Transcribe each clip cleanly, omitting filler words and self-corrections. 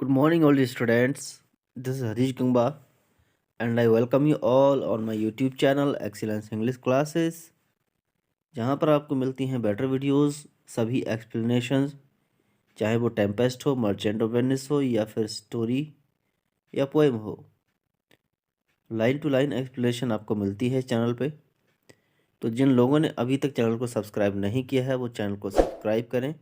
Good morning, all the students. This is Harish Gangba, and I welcome you all on my YouTube channel Excellence English Classes, जहाँ पर आपको मिलती हैं better videos, सभी explanations, चाहे वो टेम्पेस्ट हो, मर्चेंट ऑफ वेनिस हो या फिर स्टोरी या पोएम हो। लाइन टू लाइन एक्सप्लेनेशन आपको मिलती है चैनल पे। तो जिन लोगों ने अभी तक चैनल को सब्सक्राइब नहीं किया है वो चैनल को सब्सक्राइब करें,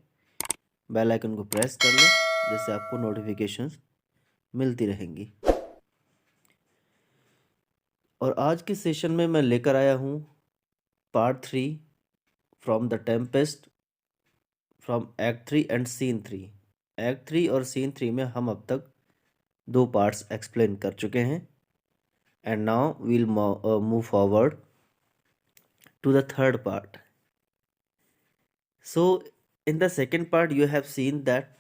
बेल आइकन को प्रेस कर लें, जिससे आपको नोटिफिकेशंस मिलती रहेंगी। और आज के सेशन में मैं लेकर आया हूँ part 3 from the Tempest from act 3 and scene 3। Act 3 और सीन 3 में हम अब तक 2 पार्ट्स एक्सप्लेन कर चुके हैं, and now we'll move forward to the third part. So in the second part you have seen that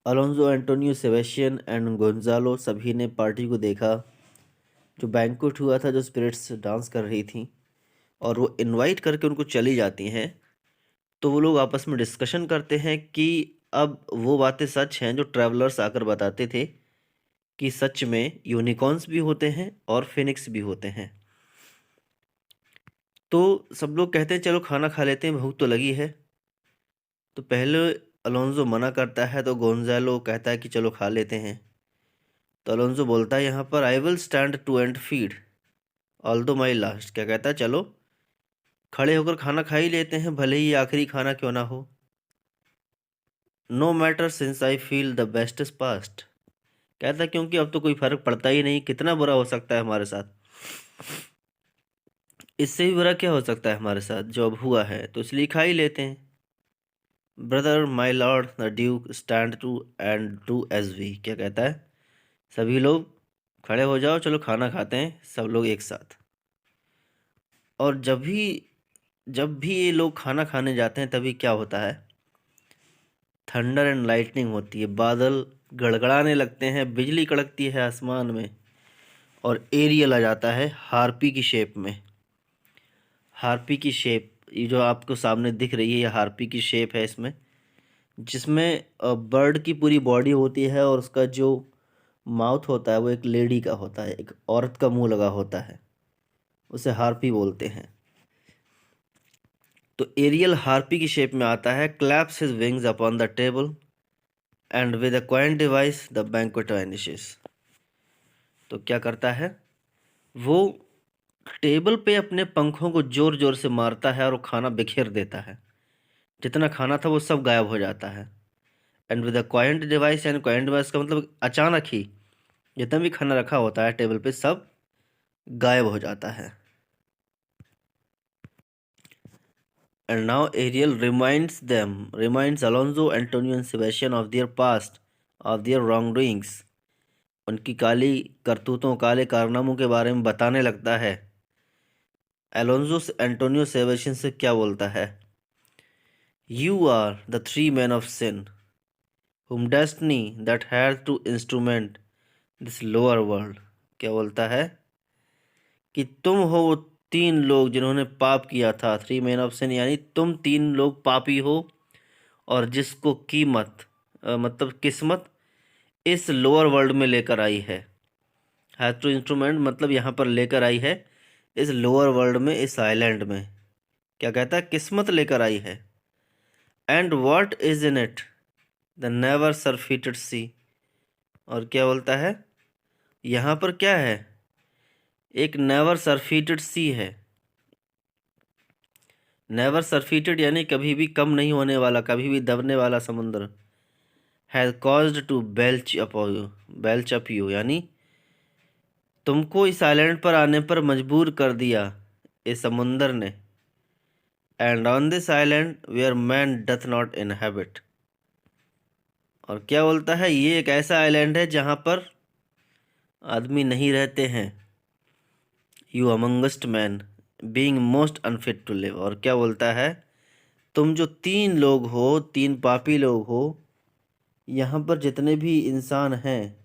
Alonso, Antonio, Sebastian and Gonzalo सभी ने पार्टी को देखा जो बैंक्वेट हुआ था, जो स्पिरिट्स डांस कर रही थी, और वो इनवाइट करके उनको चली जाती हैं। तो वो लोग आपस में डिस्कशन करते हैं कि अब वो बातें सच हैं जो ट्रैवलर्स आकर बताते थे कि सच में यूनिकॉर्न्स भी होते हैं और फिनिक्स भी होते हैं। तो सब लोग कहते हैं चलो खाना खा लेते हैं, भूख तो लगी है। तो पहले अलोंजो मना करता है, तो गोंजालो कहता है कि चलो खा लेते हैं। तो अलोंजो बोलता है यहाँ पर I will stand to and feed although my last. क्या कहता है, चलो खड़े होकर खाना खा ही लेते हैं, भले ही आखिरी खाना क्यों ना हो। No matter since I feel the best is past. कहता है क्योंकि अब तो कोई फर्क पड़ता ही नहीं, कितना बुरा हो सकता है हमारे साथ, इससे भी बुरा क्या हो सकता है हमारे साथ, जो अब हुआ है तो इसलिए खा ही लेते हैं। Brother my lord the duke stand to and do as we. क्या कहता है, सभी लोग खड़े हो जाओ, चलो खाना खाते हैं सब लोग एक साथ। और जब भी ये लोग खाना खाने जाते हैं तभी क्या होता है, थंडर एंड लाइटनिंग होती है, बादल गड़गड़ाने लगते हैं, बिजली कड़कती है आसमान में, और एरियल आ जाता है हार्पी की शेप में। हार्पी की शेप ये जो आपको सामने दिख रही है, ये हार्पी की शेप है इसमें, जिसमें बर्ड की पूरी बॉडी होती है और उसका जो माउथ होता है वो एक लेडी का होता है, एक औरत का मुंह लगा होता है, उसे हार्पी बोलते हैं। तो एरियल हार्पी की शेप में आता है, claps his wings upon the table and with a quaint device the banquet vanishes. तो क्या करता है, वो टेबल पे अपने पंखों को जोर जोर से मारता है और वो खाना बिखेर देता है, जितना खाना था वो सब गायब हो जाता है। And with a quaint device, and coined device का मतलब अचानक ही जितना भी खाना रखा होता है टेबल पे सब गायब हो जाता है। And now Ariel reminds Alonso, Antonio and Sebastian of their past, of their wrong doings. उनकी काली करतूतों, काले कारनामों के बारे में बताने लगता है। अलोंजो एंटोनियो सेबेस्टियन से क्या बोलता है, you are the three man of sin whom destiny that has to instrument this lower world। क्या बोलता है कि तुम हो वो 3 लोग जिन्होंने पाप किया था, 3 मैन ऑफ सिन, यानी तुम 3 लोग पापी हो, और जिसको कीमत मतलब किस्मत इस लोअर वर्ल्ड में लेकर आई है। हैज टू इंस्ट्रूमेंट मतलब यहाँ पर लेकर आई है इस लोअर वर्ल्ड में, इस आइलैंड में। क्या कहता है, किस्मत लेकर आई है। And what is in it the never surfeited sea. और क्या बोलता है, यहाँ पर क्या है, एक नेवर सरफिटेड सी है। नेवर सरफिटेड यानी कभी भी कम नहीं होने वाला, कभी भी दबने वाला समुद्र। Has caused to belch up you यानी तुमको इस आइलैंड पर आने पर मजबूर कर दिया इस समुंदर ने। And on this island where man doth not inhabit. और क्या बोलता है, ये एक ऐसा आइलैंड है जहाँ पर आदमी नहीं रहते हैं। You amongst man being most unfit to live. और क्या बोलता है, तुम जो 3 लोग हो, 3 पापी लोग हो, यहाँ पर जितने भी इंसान हैं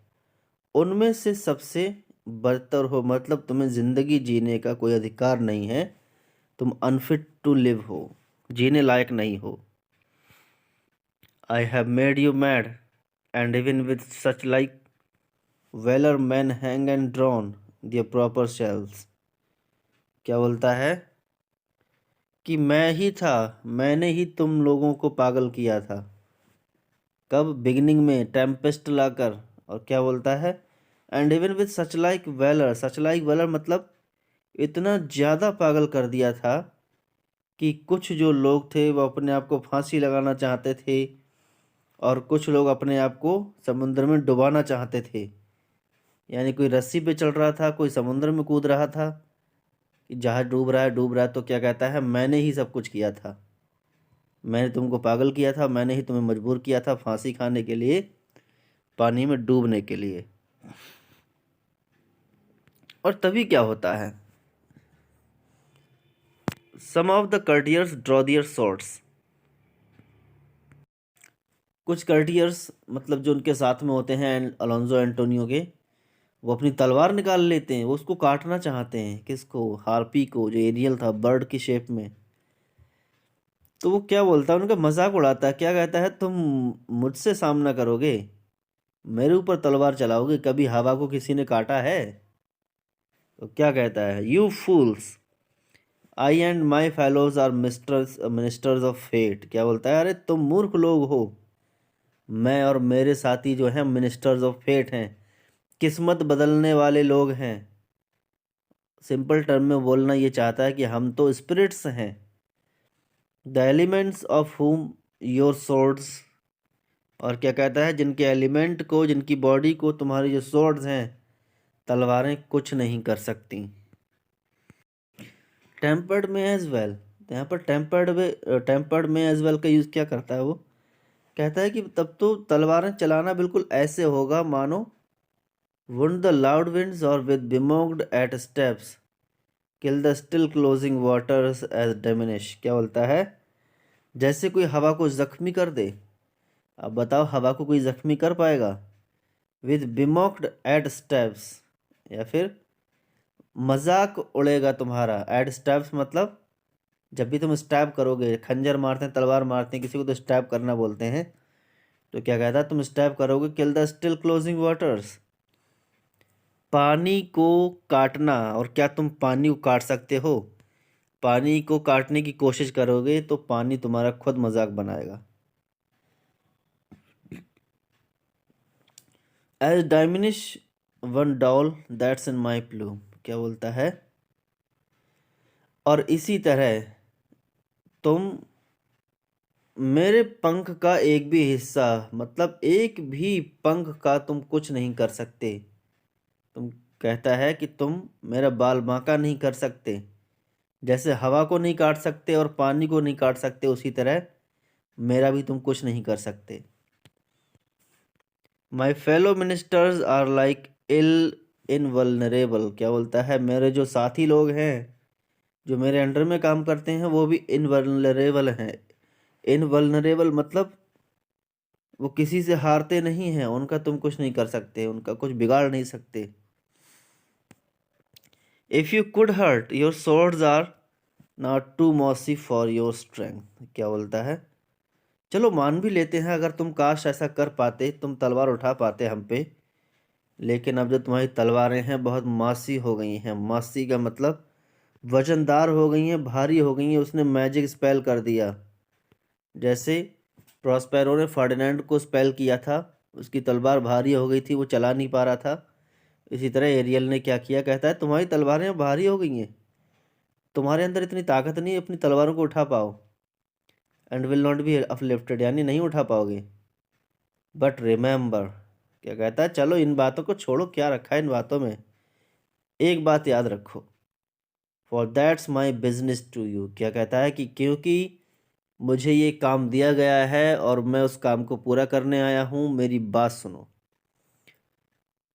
उनमें से सबसे बदतर हो, मतलब तुम्हें ज़िंदगी जीने का कोई अधिकार नहीं है, तुम अनफिट टू लिव हो, जीने लायक नहीं हो। I have made you mad and even with such like valor men hang and drawn their proper shells। क्या बोलता है कि मैं ही था, मैंने ही तुम लोगों को पागल किया था। कब? बिगिनिंग में टेम्पेस्ट लाकर। और क्या बोलता है? And even with such like valour. Such like valour मतलब इतना ज़्यादा पागल कर दिया था कि कुछ जो लोग थे वो अपने आप को फांसी लगाना चाहते थे और कुछ लोग अपने आप को समुद्र में डुबाना चाहते थे। यानी कोई रस्सी पे चल रहा था, कोई समुद्र में कूद रहा था कि जहाज डूब रहा है डूब रहा है, तो क्या कहता है, मैंने ही सब कुछ किया था, मैंने तुमको पागल किया था, मैंने ही तुम्हें मजबूर किया था फांसी खाने के लिए, पानी में डूबने के लिए। और तभी क्या होता है, some of the courtiers draw their swords. कुछ कर्टियर्स मतलब जो उनके साथ में होते हैं अलोंजो एंटोनियो के, वो अपनी तलवार निकाल लेते हैं, वो उसको काटना चाहते हैं। किसको? हार्पी को, जो एरियल था बर्ड की शेप में। तो वो क्या बोलता है, उनका मजाक उड़ाता है। क्या कहता है, तुम मुझसे सामना करोगे, मेरे ऊपर तलवार चलाओगे, कभी हवा को किसी ने काटा है? तो क्या कहता है, you fools, I and my fellows are ministers of fate. क्या बोलता है, अरे तुम मूर्ख लोग हो, मैं और मेरे साथी जो हैं मिनिस्टर्स ऑफ फेट हैं, किस्मत बदलने वाले लोग हैं। सिंपल टर्म में बोलना ये चाहता है कि हम तो स्पिरिट्स हैं। द एलिमेंट्स ऑफ हुम योर सोर्ड्स। और क्या कहता है, जिनके एलिमेंट को, जिनकी बॉडी को तुम्हारी जो सोर्ड्स हैं, तलवारें कुछ नहीं कर सकती। टेम्पर्ड में एज वेल, यहाँ पर टेम्पर्ड में एज वेल का यूज़ क्या करता है वो, कहता है कि तब तो तलवारें चलाना बिल्कुल ऐसे होगा मानो वुंड द लाउड विंड्स और with bemocked at steps kill the still closing waters as diminish. क्या बोलता है, जैसे कोई हवा को जख्मी कर दे। अब बताओ, हवा को कोई जख्मी कर पाएगा? विद बिमोक्ड एट स्टेप्स, या फिर मजाक उड़ेगा तुम्हारा। एट स्टेप्स मतलब जब भी तुम स्टैब करोगे, खंजर मारते हैं, तलवार मारते हैं किसी को तो स्टैब करना बोलते हैं। तो क्या कहता है, तुम स्टैब करोगे, किल द स्टिल क्लोजिंग वाटर्स, पानी को काटना। और क्या तुम पानी को काट सकते हो? पानी को काटने की कोशिश करोगे तो पानी तुम्हारा खुद मजाक बनाएगा। As diminish one dowle that's in my plume. क्या बोलता है, और इसी तरह तुम मेरे पंख का एक भी हिस्सा, मतलब एक भी पंख का तुम कुछ नहीं कर सकते। तुम, कहता है कि तुम मेरा बाल बांका नहीं कर सकते। जैसे हवा को नहीं काट सकते और पानी को नहीं काट सकते, उसी तरह मेरा भी तुम कुछ नहीं कर सकते। My fellow ministers are like ill invulnerable. क्या बोलता है, मेरे जो साथी लोग हैं, जो मेरे अंडर में काम करते हैं, वो भी इनवल्नरेबल हैं। इनवल्नरेबल मतलब वो किसी से हारते नहीं हैं, उनका तुम कुछ नहीं कर सकते, उनका कुछ बिगाड़ नहीं सकते। If you could hurt your swords are not too massy for your strength. क्या बोलता है, चलो मान भी लेते हैं, अगर तुम काश ऐसा कर पाते, तुम तलवार उठा पाते हम पे, लेकिन अब जो तुम्हारी तलवारें हैं बहुत मासी हो गई हैं। मासी का मतलब वजनदार हो गई हैं, भारी हो गई हैं, उसने मैजिक स्पेल कर दिया। जैसे प्रॉस्पेरो ने फर्डिनेंड को स्पेल किया था, उसकी तलवार भारी हो गई थी, वो चला नहीं पा रहा था। इसी तरह एरियल ने क्या किया, कहता है तुम्हारी तलवारें भारी हो गई हैं, तुम्हारे अंदर इतनी ताकत नहीं है अपनी तलवारों को उठा पाओ, and will not be uplifted, यानी नहीं उठा पाओगे। बट रिमेंबर, क्या कहता है, चलो इन बातों को छोड़ो, क्या रखा है इन बातों में, एक बात याद रखो, for that's my business to you. क्या कहता है कि क्योंकि मुझे ये काम दिया गया है और मैं उस काम को पूरा करने आया हूँ, मेरी बात सुनो।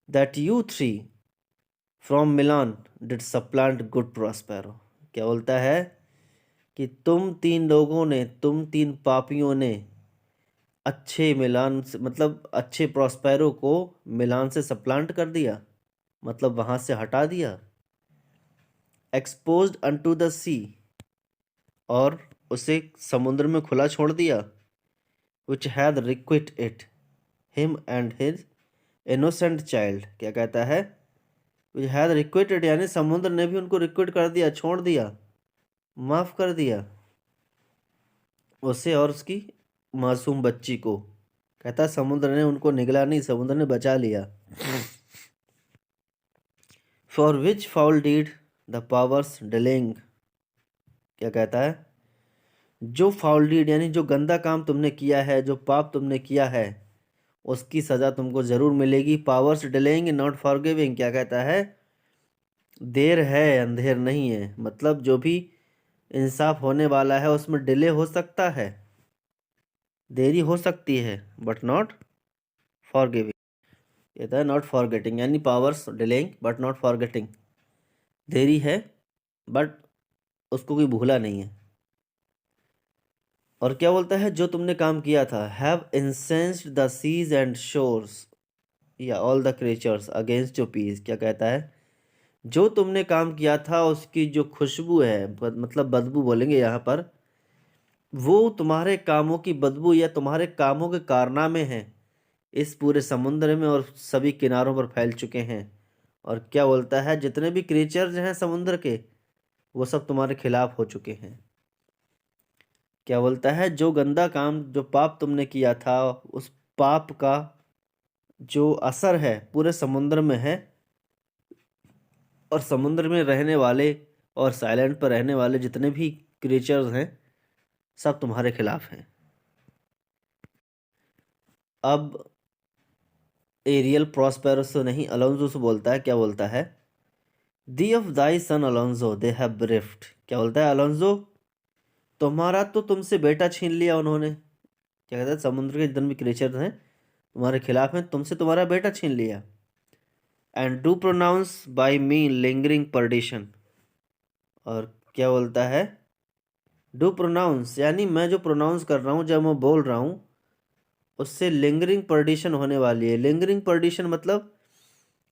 That you three from Milan did सप्लांट good Prospero. क्या बोलता है कि तुम तीन लोगों ने, तुम तीन पापियों ने अच्छे मिलान से, मतलब अच्छे प्रॉस्पेरो को मिलान से सप्लांट कर दिया, मतलब वहाँ से हटा दिया। एक्सपोज्ड अनटू द सी, और उसे समुद्र में खुला छोड़ दिया। Which had requit it, him and his innocent child. क्या कहता है, हैड रिक्वेटेड, यानी समुद्र ने भी उनको रिक्वेट कर दिया, छोड़ दिया, माफ कर दिया उसे और उसकी मासूम बच्ची को। कहता है समुद्र ने उनको निगला नहीं, समुद्र ने बचा लिया। For which foul did the powers dealing. क्या कहता है, जो फाउल डीड यानी जो गंदा काम तुमने किया है, जो पाप तुमने किया है, उसकी सजा तुमको जरूर मिलेगी। Powers delaying not forgiving. क्या कहता है, देर है अंधेर नहीं है, मतलब जो भी इंसाफ होने वाला है उसमें डिले हो सकता है, देरी हो सकती है, बट नॉट फॉरगिविंग। कहता है नॉट फॉरगेटिंग, यानी powers delaying but not forgetting, देरी है बट उसको कोई भूला नहीं है। और क्या बोलता है, जो तुमने काम किया था, have incensed the seas and shores yea all the creatures against your peace. क्या कहता है, जो तुमने काम किया था उसकी जो खुशबू है, मतलब बदबू बोलेंगे यहाँ पर, वो तुम्हारे कामों की बदबू या तुम्हारे कामों के कारनामे हैं, इस पूरे समुद्र में और सभी किनारों पर फैल चुके हैं। और क्या बोलता है, जितने भी क्रिएचर्स हैं समुद्र के, वो सब तुम्हारे खिलाफ हो चुके हैं। क्या बोलता है, जो गंदा काम, जो पाप तुमने किया था, उस पाप का जो असर है पूरे समुद्र में है, और समुद्र में रहने वाले और साइलेंट पर रहने वाले जितने भी क्रिएचर्स हैं, सब तुम्हारे खिलाफ हैं। अब एरियल प्रॉस्पेरो से नहीं, अलोंजो से बोलता है। क्या बोलता है, thee of thy son Alonso they have bereft. क्या बोलता है, अलोंजो तुम्हारा तो तुमसे बेटा छीन लिया उन्होंने। क्या कहता है, समुद्र के जितने भी क्रिएचर्स हैं तुम्हारे खिलाफ हैं, तुमसे तुम्हारा बेटा छीन लिया। And do pronounce by me lingering perdition. और क्या बोलता है, डू प्रोनाउंस यानी मैं जो प्रोनाउंस कर रहा हूँ, जब मैं बोल रहा हूँ, उससे लिंगरिंग परडिशन होने वाली है। लिंगरिंग परडिशन मतलब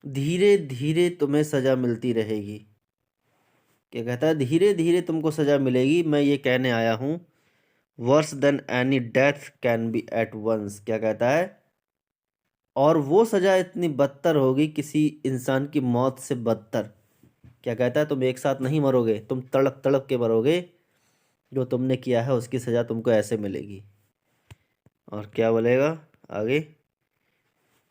धीरे धीरे तुम्हें सजा मिलती रहेगी। क्या कहता है, धीरे धीरे तुमको सजा मिलेगी, मैं ये कहने आया हूँ। Worse than any death can be at once. क्या कहता है, और वो सजा इतनी बदतर होगी किसी इंसान की मौत से बदतर। क्या कहता है, तुम एक साथ नहीं मरोगे, तुम तड़प तड़प के मरोगे, जो तुमने किया है उसकी सजा तुमको ऐसे मिलेगी। और क्या बोलेगा आगे,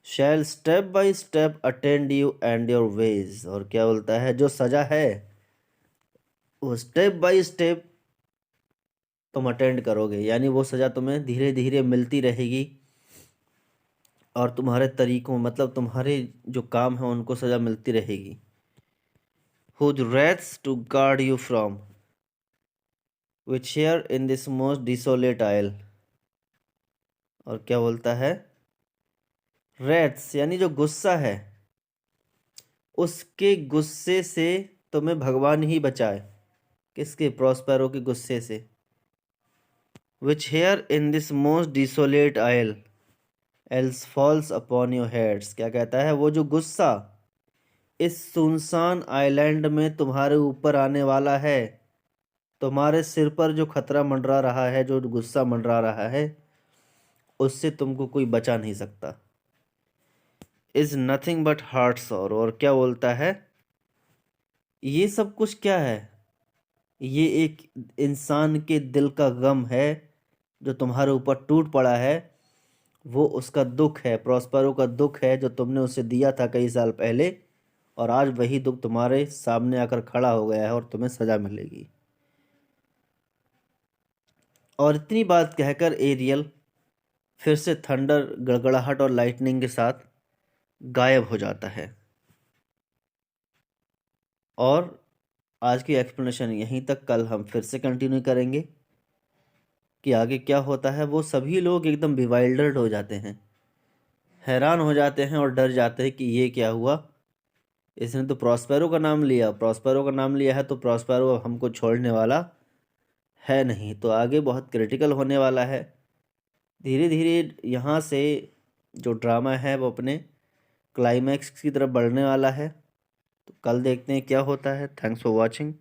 shall step by step attend you and your ways. और क्या बोलता है, जो सजा है वो स्टेप बाय स्टेप तुम अटेंड करोगे, यानी वो सजा तुम्हें धीरे धीरे मिलती रहेगी, और तुम्हारे तरीकों, मतलब तुम्हारे जो काम है उनको सजा मिलती रहेगी। whose wraths to guard you from which share in this most desolate isle। और क्या बोलता है, रेट्स यानी जो गुस्सा है, उसके गुस्से से तुम्हें भगवान ही बचाए। किसके, प्रॉस्पेरो के गुस्से से। Which here in this most desolate isle else falls upon your heads. क्या कहता है, वो जो गुस्सा इस सुनसान आइलैंड में तुम्हारे ऊपर आने वाला है, तुम्हारे सिर पर जो खतरा मंडरा रहा है, जो गुस्सा मंडरा रहा है, उससे तुमको कोई बचा नहीं सकता। Is nothing but heart sorrow. और क्या बोलता है, ये सब कुछ क्या है, ये एक इंसान के दिल का गम है जो तुम्हारे ऊपर टूट पड़ा है, वो उसका दुख है, प्रॉस्पेरो का दुख है जो तुमने उसे दिया था कई साल पहले, और आज वही दुख तुम्हारे सामने आकर खड़ा हो गया है और तुम्हें सजा मिलेगी। और इतनी बात कहकर एरियल फिर से थंडर, गड़गड़ाहट और लाइटनिंग के साथ गायब हो जाता है। और आज की एक्सप्लेनेशन यहीं तक, कल हम फिर से कंटिन्यू करेंगे कि आगे क्या होता है। वो सभी लोग एकदम बिवाइल्डर्ड हो जाते हैं, हैरान हो जाते हैं और डर जाते हैं कि ये क्या हुआ, इसने तो प्रॉस्पेरो का नाम लिया, प्रॉस्पेरो का नाम लिया है तो प्रॉस्पेरो हमको छोड़ने वाला है नहीं, तो आगे बहुत क्रिटिकल होने वाला है। धीरे धीरे यहाँ से जो ड्रामा है वो अपने क्लाइमैक्स की तरफ बढ़ने वाला है। तो कल देखते हैं क्या होता है। Thanks for watching.